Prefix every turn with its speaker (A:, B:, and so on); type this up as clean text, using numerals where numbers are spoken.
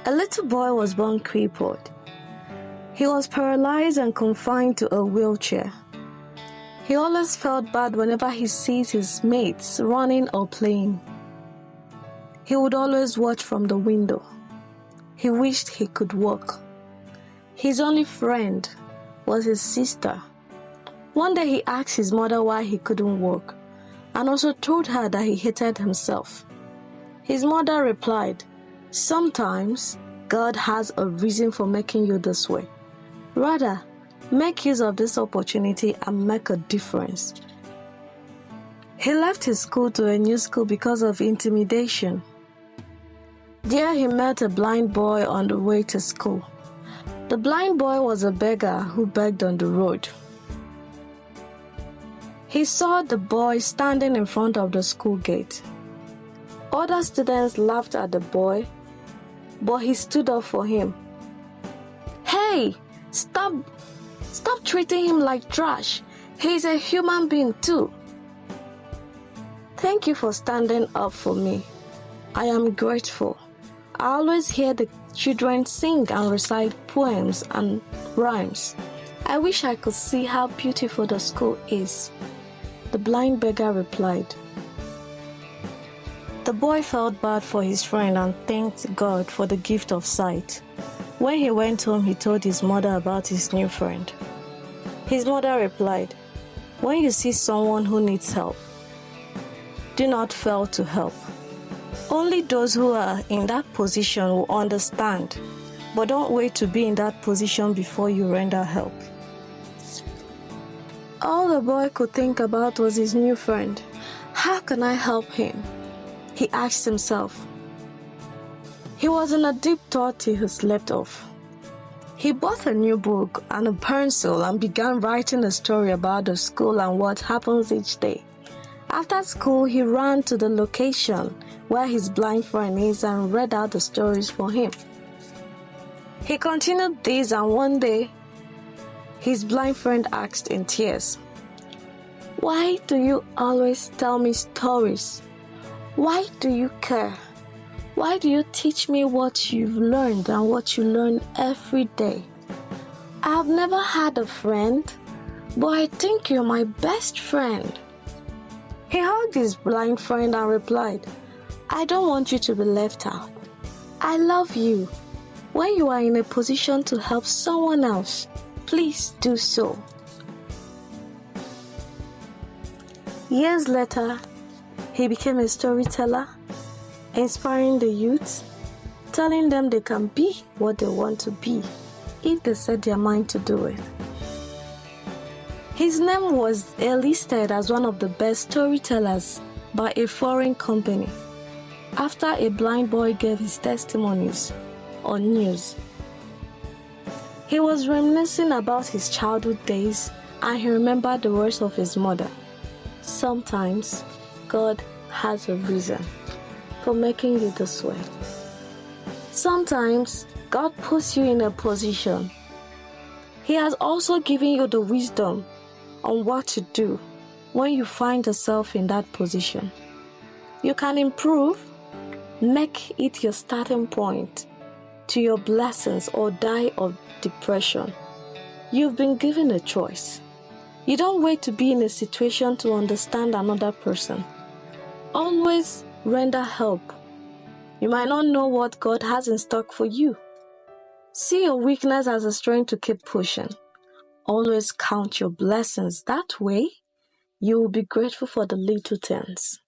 A: A little boy was born crippled. He was paralyzed and confined to a wheelchair. He always felt bad whenever he sees his mates running or playing. He would always watch from the window. He wished he could walk. His only friend was his sister. One day he asked his mother why he couldn't walk, and also told her that he hated himself. His mother replied, "Sometimes God has a reason for making you this way. Rather, make use of this opportunity and make a difference." He left his school to a new school because of intimidation. There he met a blind boy on the way to school. The blind boy was a beggar who begged on the road. He saw the boy standing in front of the school gate. Other students laughed at the boy, but he stood up for him. "Hey, stop treating him like trash. He's a human being too. Thank you for standing up for me. I am grateful. I always hear the children sing and recite poems and rhymes. I wish I could see how beautiful the school is," the blind beggar replied. The boy felt bad for his friend and thanked God for the gift of sight. When he went home, he told his mother about his new friend. His mother replied, "When you see someone who needs help, do not fail to help. Only those who are in that position will understand, but don't wait to be in that position before you render help." All the boy could think about was his new friend. How can I help him? He asked himself. He was in a deep thought till he slept off. He bought a new book and a pencil and began writing a story about the school and what happens each day. After school, he ran to the location where his blind friend is and read out the stories for him. He continued this, and one day, his blind friend asked in tears, "Why do you always tell me stories? Why do you care? Why do you teach me what you've learned and what you learn every day? I've never had a friend, but I think you're my best friend." He hugged his blind friend and replied, "I don't want you to be left out. I love you. When you are in a position to help someone else, please do so." Years later, he became a storyteller, inspiring the youth, telling them they can be what they want to be if they set their mind to do it. His name was listed as one of the best storytellers by a foreign company after a blind boy gave his testimonies on news. He was reminiscing about his childhood days, and he remembered the words of his mother. Sometimes God has a reason for making you this way. Sometimes God puts you in a position. He has also given you the wisdom on what to do when you find yourself in that position. You can improve, make it your starting point to your blessings, or die of depression. You've been given a choice. You don't wait to be in a situation to understand another person. Always render help. You might not know what God has in stock for you. See your weakness as a strength to keep pushing. Always count your blessings. That way, you will be grateful for the little things.